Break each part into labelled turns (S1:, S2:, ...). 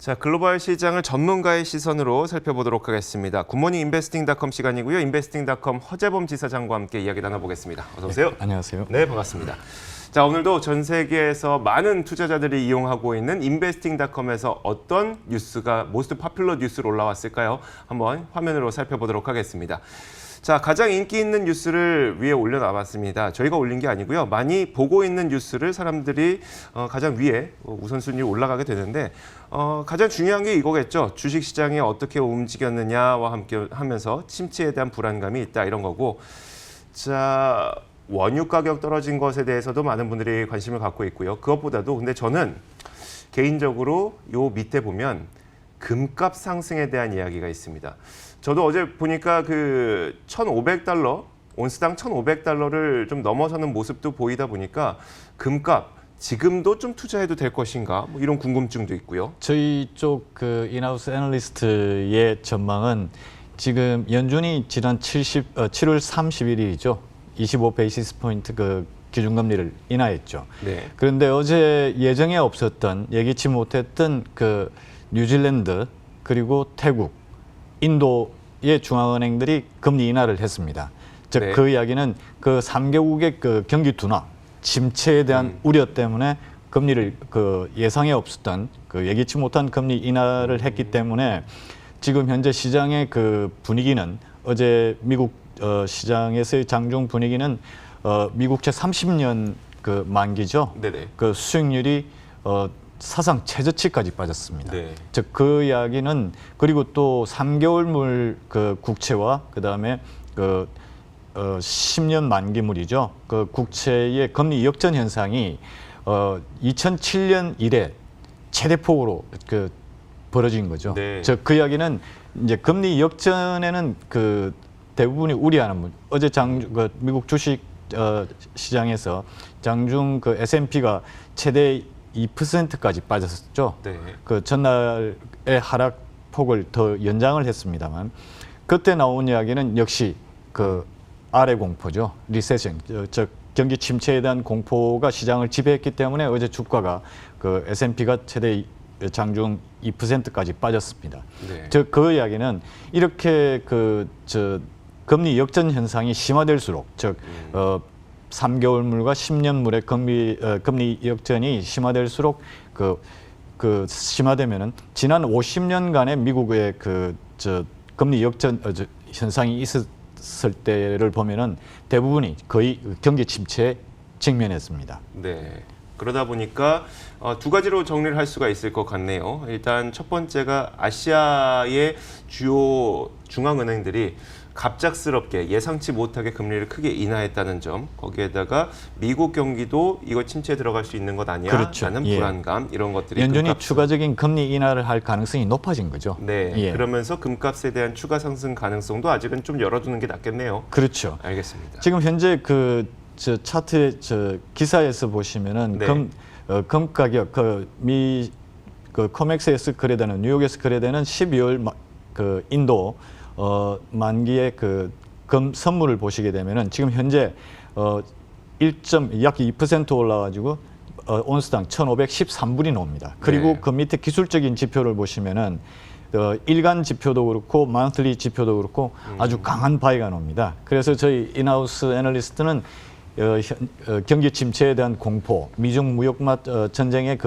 S1: 자, 글로벌 시장을 전문가의 시선으로 살펴보도록 하겠습니다. 굿모닝 인베스팅닷컴 시간이고요. 인베스팅닷컴 허재범 지사장과 함께 이야기 나눠보겠습니다. 어서 오세요.
S2: 네, 안녕하세요.
S1: 네, 반갑습니다. 자, 오늘도 전 세계에서 많은 투자자들이 이용하고 있는 인베스팅닷컴에서 어떤 뉴스가 모스트 파퓰러 뉴스로 올라왔을까요? 한번 화면으로 살펴보도록 하겠습니다. 자, 가장 인기 있는 뉴스를 위에 올려놔봤습니다. 저희가 올린 게 아니고요. 많이 보고 있는 뉴스를 사람들이 가장 위에 우선순위로 올라가게 되는데 가장 중요한 게 이거겠죠. 주식시장이 어떻게 움직였느냐와 함께 하면서 침체에 대한 불안감이 있다 이런 거고. 자, 원유 가격 떨어진 것에 대해서도 많은 분들이 관심을 갖고 있고요. 그것보다도 근데 저는 개인적으로 요 밑에 보면 금값 상승에 대한 이야기가 있습니다. 저도 어제 보니까 그 1,500달러, 온스당 1,500달러를 좀 넘어서는 모습도 보이다 보니까 금값 지금도 좀 투자해도 될 것인가 뭐 이런 궁금증도 있고요.
S2: 저희 쪽 그 인하우스 애널리스트의 전망은 지금 연준이 지난 7월 31일이죠. 25 베이시스 포인트 그 기준금리를 인하했죠.
S1: 네.
S2: 그런데 어제 예정에 없었던 예기치 못했던 그 뉴질랜드 그리고 태국, 인도의 중앙은행들이 금리 인하를 했습니다. 즉
S1: 네.
S2: 그 이야기는 그 3개국의 그 경기 둔화, 침체에 대한 우려 때문에 금리를 그 예상에 없었던 그 예기치 못한 금리 인하를 했기 때문에 지금 현재 시장의 그 분위기는 어제 미국 시장에서의 장중 분위기는 미국채 30년 그 만기죠.
S1: 네네.
S2: 그 수익률이 사상 최저치까지 빠졌습니다.
S1: 네.
S2: 즉 그 이야기는 그리고 또 3개월물 그 국채와 그다음에 그 10년 만기물이죠. 그 국채의 금리 역전 현상이 2007년 이래 최대폭으로 그 벌어진 거죠.
S1: 네.
S2: 즉 그 이야기는 이제 금리 역전에는 그 대부분이 우려하는 분. 어제 그 미국 주식 시장에서 장중 그 S&P가 최대 2%까지 빠졌었죠.
S1: 네.
S2: 그 전날의 하락폭을 더 연장을 했습니다만 그때 나온 이야기는 역시 그 아래 공포죠. 리세션, 즉 경기 침체에 대한 공포가 시장을 지배했기 때문에 어제 주가가 그 S&P가 최대 장중 2%까지 빠졌습니다.
S1: 네.
S2: 즉 그 이야기는 이렇게 금리 역전 현상이 심화될수록 즉 3개월물과 10년물의 금리 역전이 심화될수록 그 심화되면은 지난 50년간의 미국의 금리 역전 현상이 있었을 때를 보면은 대부분이 거의 경기 침체에 직면했습니다.
S1: 네. 그러다 보니까 두 가지로 정리를 할 수가 있을 것 같네요. 일단 첫 번째가 아시아의 주요 중앙은행들이 갑작스럽게 예상치 못하게 금리를 크게 인하했다는 점, 거기에다가 미국 경기도 이거 침체에 들어갈 수 있는 것 아니야?
S2: 그렇죠.
S1: 라는
S2: 예.
S1: 불안감, 이런 것들이
S2: 연준이
S1: 금값을,
S2: 추가적인 금리 인하를 할 가능성이 높아진 거죠.
S1: 네,
S2: 예.
S1: 그러면서 금값에 대한 추가 상승 가능성도 아직은 좀 열어두는 게 낫겠네요.
S2: 그렇죠.
S1: 알겠습니다.
S2: 지금 현재 저 차트 기사에서 보시면은
S1: 네.
S2: 금 가격 그 코맥스에서 거래되는 뉴욕에서 거래되는 12월 그 인도 만기의 그 금 선물을 보시게 되면은 지금 현재 약 2% 올라가지고 온스당 1,513불이 나옵니다. 그리고
S1: 네.
S2: 그 밑에 기술적인 지표를 보시면은 일간 지표도 그렇고 만슬리 지표도 그렇고 아주 강한 바이가 나옵니다. 그래서 저희 인하우스 애널리스트는 경기 침체에 대한 공포, 미중 무역 전쟁의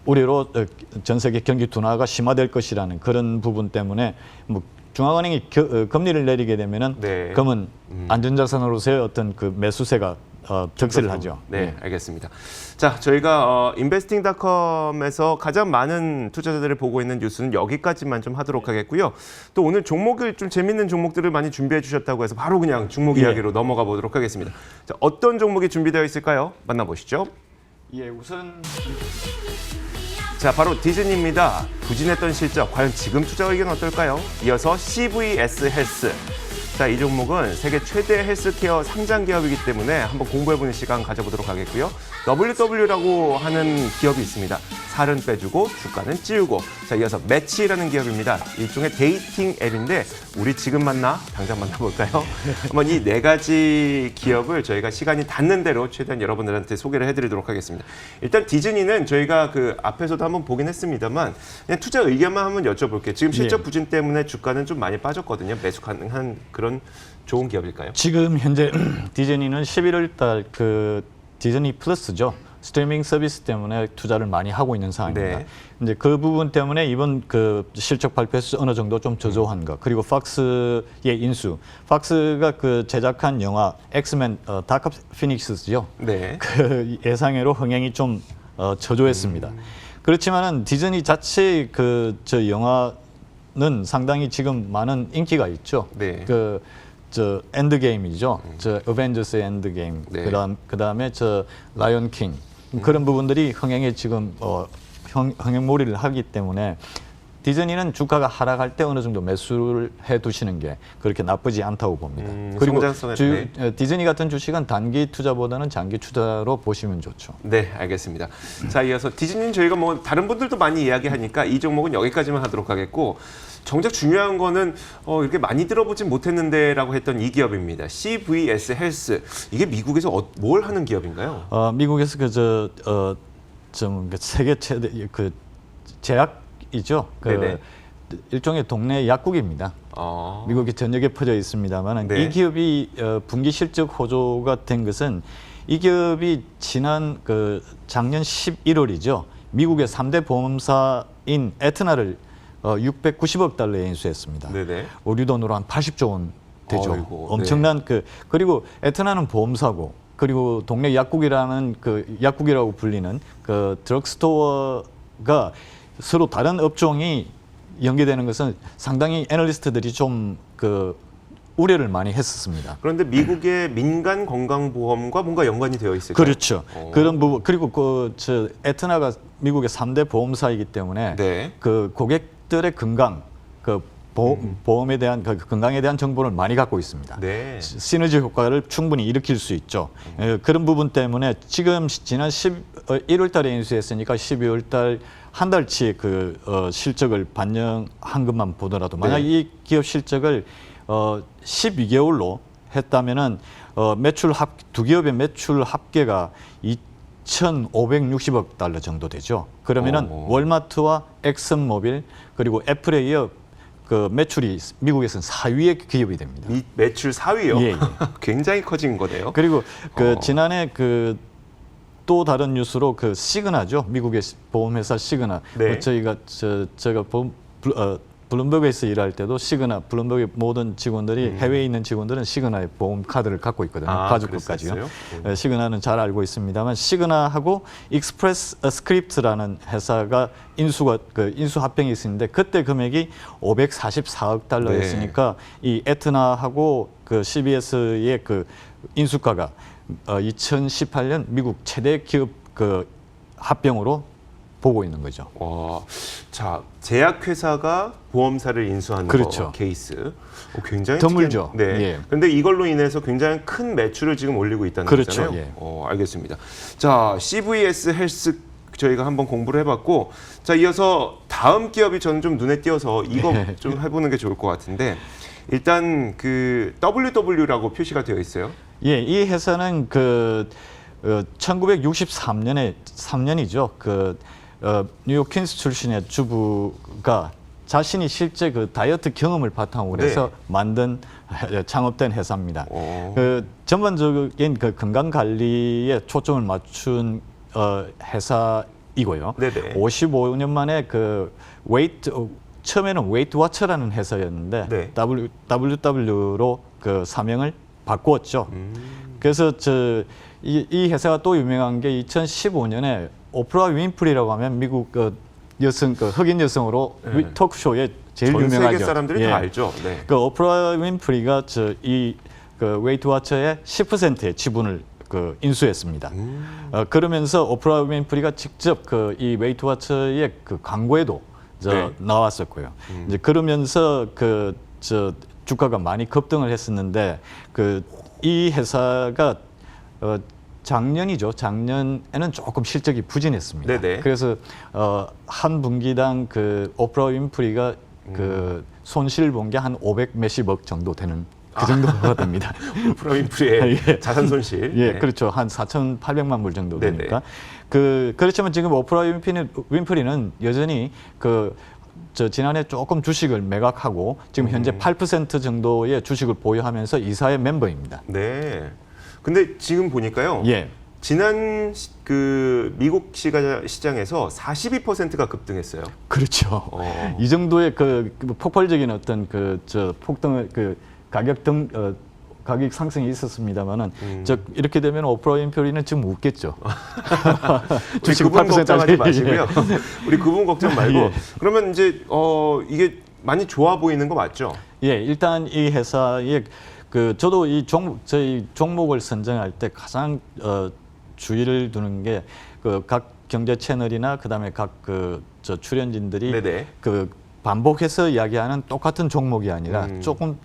S2: 우려로 전 세계 경기 둔화가 심화될 것이라는 그런 부분 때문에 뭐 중앙은행이 금리를 내리게 되면은
S1: 네.
S2: 금은 안전자산으로서의 어떤 그 매수세가 득세를 하죠.
S1: 네, 알겠습니다. 자, 저희가 인베스팅닷컴에서 가장 많은 투자자들을 보고 있는 뉴스는 여기까지만 좀 하도록 하겠고요. 또 오늘 종목을 좀 재밌는 종목들을 많이 준비해 주셨다고 해서 바로 그냥 종목 이야기로 넘어가 보도록 하겠습니다. 자, 어떤 종목이 준비되어 있을까요? 만나보시죠.
S2: 예, 우선
S1: 자, 바로 디즈니입니다. 부진했던 실적, 과연 지금 투자 의견 어떨까요? 이어서 CVS 헬스. 자, 이 종목은 세계 최대 헬스케어 상장 기업이기 때문에 한번 공부해보는 시간 가져보도록 하겠고요. WW라고 하는 기업이 있습니다. 살은 빼주고 주가는 찌우고. 자, 이어서 매치라는 기업입니다. 일종의 데이팅 앱인데 우리 지금 만나? 당장 만나볼까요? 한번 이 네 가지 기업을 저희가 시간이 닿는 대로 최대한 여러분들한테 소개를 해드리도록 하겠습니다. 일단 디즈니는 저희가 그 앞에서도 한번 보긴 했습니다만 그냥 투자 의견만 한번 여쭤볼게요. 지금 실적 부진 때문에 주가는 좀 많이 빠졌거든요. 매수 가능한 그런 좋은 기업일까요?
S2: 지금 현재 디즈니는 11월 달 그 디즈니 플러스죠. 스트리밍 서비스 때문에 투자를 많이 하고 있는 상황입니다.
S1: 네.
S2: 이제 그 부분 때문에 이번 그 실적 발표에서 어느 정도 좀 저조한 거, 그리고 팍스의 인수, 팍스가 그 제작한 영화 엑스맨 다크 피닉스죠.
S1: 네.
S2: 그 예상외로 흥행이 좀 저조했습니다. 그렇지만은 디즈니 자체 그 저 영화는 상당히 지금 많은 인기가 있죠.
S1: 네.
S2: 저 엔드게임이죠. 저 어벤져스 엔드게임.
S1: 네.
S2: 그다음에 저 라이언 킹. 그런 부분들이 흥행에 지금 흥행몰이를 하기 때문에 디즈니는 주가가 하락할 때 어느 정도 매수를 해두시는 게 그렇게 나쁘지 않다고 봅니다. 그리고
S1: 성장성에
S2: 디즈니 같은 주식은 단기 투자보다는 장기 투자로 보시면 좋죠.
S1: 네, 알겠습니다. 자, 이어서 디즈니는 저희가 뭐 다른 분들도 많이 이야기하니까 이 종목은 여기까지만 하도록 하겠고 정작 중요한 거는 이렇게 많이 들어보진 못했는데라고 했던 이 기업입니다. CVS 헬스. 이게 미국에서 뭘 하는 기업인가요?
S2: 미국에서 좀 세계 최대 그 제약이죠.
S1: 네네.
S2: 일종의 동네 약국입니다. 미국의 전역에 퍼져 있습니다만
S1: 네.
S2: 이 기업이 분기 실적 호조가 된 것은 이 기업이 지난 작년 11월이죠. 미국의 3대 보험사인 에트나를 690억 달러에 인수했습니다.
S1: 네네.
S2: 우리 돈으로 한 80조 원 되죠.
S1: 아이고,
S2: 엄청난 그리고 에트나는 보험사고 그리고 동네 약국이라는 약국이라고 불리는 그 드럭스토어가 서로 다른 업종이 연계되는 것은 상당히 애널리스트들이 좀 우려를 많이 했었습니다.
S1: 그런데 미국의 민간 건강보험과 뭔가 연관이 되어 있을까요?
S2: 그렇죠. 그런 부분 그리고 에트나가 미국의 3대 보험사이기 때문에
S1: 네.
S2: 그 고객들의 건강, 보험에 대한 건강에 대한 정보를 많이 갖고 있습니다.
S1: 네.
S2: 시너지 효과를 충분히 일으킬 수 있죠. 그런 부분 때문에 지금 지난 1월 달에 인수했으니까 12월 달 한 달치 실적을 반영한 것만 보더라도 만약
S1: 네.
S2: 이 기업 실적을 12개월로 했다면은 두 기업의 매출 합계가 2,560억 달러 정도 되죠. 그러면은 월마트와 엑슨모빌 그리고 애플에 이어 매출이 미국에서는 4위의 기업이 됩니다.
S1: 매출 4위요?
S2: 예.
S1: 굉장히 커진 거네요.
S2: 그리고 지난해 또 다른 뉴스로 시그나죠. 미국의 보험회사 시그나.
S1: 네.
S2: 제가 블룸버그에서 일할 때도 블룸버그의 모든 직원들이 해외에 있는 직원들은 시그나의 보험 카드를 갖고 있거든요. 가족 것까지요. 시그나는 잘 알고 있습니다만 시그나하고 익스프레스 스크립트라는 회사가 인수 합병이 있었는데 그때 금액이 544억 달러였으니까 이 에트나하고 CBS의 인수가가 2018년 미국 최대 기업 합병으로 보고 있는 거죠.
S1: 자, 제약회사가 보험사를 인수하는
S2: 그렇죠.
S1: 케이스. 굉장히
S2: 드물죠.
S1: 네.
S2: 예.
S1: 그런데 이걸로 인해서 굉장히 큰 매출을 지금 올리고 있다는
S2: 그렇죠.
S1: 거잖아요.
S2: 예.
S1: 알겠습니다. 자, CVS 헬스 저희가 한번 공부를 해봤고, 자, 이어서 다음 기업이 저는 좀 눈에 띄어서 이거 좀 해보는 게 좋을 것 같은데, 일단 WW라고 표시가 되어 있어요.
S2: 예, 이 회사는 1963년에 3년이죠. 뉴욕 퀸스 출신의 주부가 자신이 실제 다이어트 경험을 바탕으로 해서 창업된 회사입니다. 전반적인 건강 관리에 초점을 맞춘 회사이고요.
S1: 네네.
S2: 55년 만에 처음에는 웨이트 워처라는 회사였는데
S1: 네.
S2: WW로 사명을 바꾸었죠. 그래서 이 회사가 또 유명한 게 2015년에 오프라 윈프리라고 하면 미국 흑인 여성으로 토크쇼에 제일
S1: 전
S2: 유명하죠.
S1: 세계 사람들이 다 알죠. 네.
S2: 오프라 윈프리가 웨이트 워처의 10%의 지분을 인수했습니다. 그러면서 오프라 윈프리가 직접 이 웨이트 워처의 광고에도 나왔었고요. 이제 그러면서 주가가 많이 급등을 했었는데 이 회사가 작년이죠. 작년에는 조금 실적이 부진했습니다.
S1: 네네.
S2: 그래서 한 분기당 그 오프라 윈프리가 그 손실 본 게 한 500 몇십억 정도 되는 그 정도가 됩니다.
S1: 오프라 윈프리의
S2: 예.
S1: 자산 손실.
S2: 예,
S1: 네.
S2: 그렇죠. 한 4,800만 불 정도
S1: 네네.
S2: 되니까. 그렇지만 지금 오프라 윈프리는 여전히 지난해 조금 주식을 매각하고 지금 현재 8% 정도의 주식을 보유하면서 이사의 멤버입니다.
S1: 네. 근데 지금 보니까요.
S2: 예.
S1: 지난 그 미국 시장에서 42%가 급등했어요.
S2: 그렇죠. 이 정도의 그 폭발적인 어떤 폭등을 가격 상승이 있었습니다만은 이렇게 되면 오프라 윈프리는 지금 웃겠죠.
S1: 우리
S2: 주식
S1: 그분
S2: 8%
S1: 걱정하지
S2: 예.
S1: 마시고요. 우리 그분 걱정 말고
S2: 예.
S1: 그러면 이제 이게 많이 좋아 보이는 거 맞죠?
S2: 예, 일단 이 회사의 저도 저희 종목을 선정할 때 가장 주의를 두는 게 각 경제 채널이나 그다음에 각 출연진들이
S1: 네네.
S2: 반복해서 이야기하는 똑같은 종목이 아니라 조금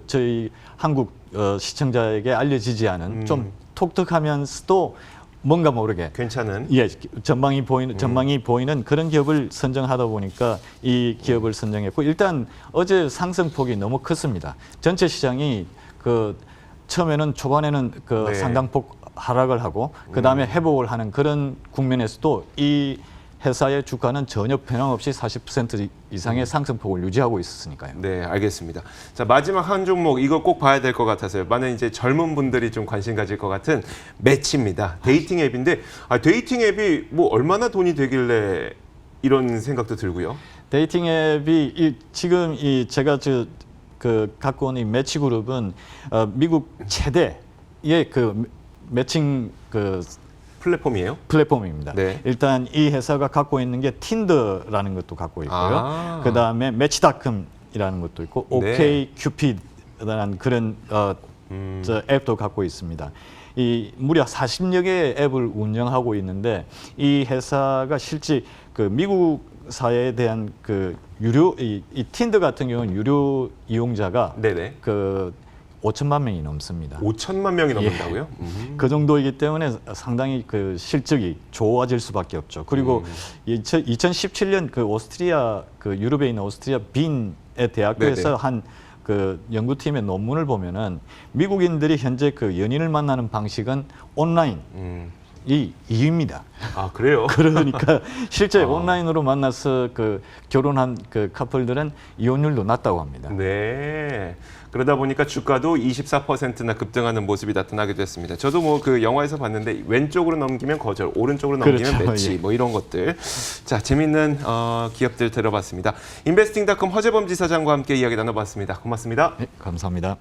S2: 저희 한국 시청자에게 알려지지 않은 좀 독특하면서도 뭔가 모르게
S1: 괜찮은.
S2: 예, 전망이 보이는 그런 기업을 선정하다 보니까 이 기업을 선정했고 일단 어제 상승폭이 너무 컸습니다. 전체 시장이 처음에는 초반에는
S1: 네.
S2: 상당폭 하락을 하고 그다음에 회복을 하는 그런 국면에서도 이 회사의 주가는 전혀 변함없이 40% 이상의 상승폭을 유지하고 있었으니까요.
S1: 네, 알겠습니다. 자, 마지막 한 종목 이거 꼭 봐야 될 것 같아서요. 많은 이제 젊은 분들이 좀 관심 가질 것 같은 매치입니다. 데이팅 앱인데 데이팅 앱이 뭐 얼마나 돈이 되길래 이런 생각도 들고요.
S2: 데이팅 앱이 지금 제가 갖고 온 이 매치 그룹은 미국 최대의 매칭
S1: 플랫폼이에요?
S2: 플랫폼입니다.
S1: 네.
S2: 일단 이 회사가 갖고 있는 게 틴더라는 것도 갖고 있고요. 그다음에 매치닷컴이라는 것도 있고
S1: 네.
S2: OkCupid라는 그런 앱도 갖고 있습니다. 무려 40여 개의 앱을 운영하고 있는데 이 회사가 실제 미국 사회에 대한 유료 이 틴더 같은 경우는 유료 이용자가
S1: 네네.
S2: 5천만 명이 넘습니다.
S1: 5천만 명이 넘는다고요?
S2: 그 정도이기 때문에 상당히 실적이 좋아질 수밖에 없죠. 그리고 2017년 오스트리아 유럽에 있는 오스트리아 빈의 대학교에서
S1: 네네.
S2: 한 연구팀의 논문을 보면은 미국인들이 현재 연인을 만나는 방식은 온라인 이 2위입니다.
S1: 아, 그래요?
S2: 그러니까 실제 온라인으로 만나서 결혼한 커플들은 이혼율도 낮다고 합니다.
S1: 네. 그러다 보니까 주가도 24%나 급등하는 모습이 나타나게 됐습니다. 저도 뭐 영화에서 봤는데 왼쪽으로 넘기면 거절, 오른쪽으로 넘기면
S2: 그렇죠.
S1: 매치,
S2: 예.
S1: 뭐 이런 것들. 자, 재밌는 기업들 들어봤습니다. 인베스팅닷컴 허재범 지사장과 함께 이야기 나눠봤습니다. 고맙습니다.
S2: 네, 감사합니다.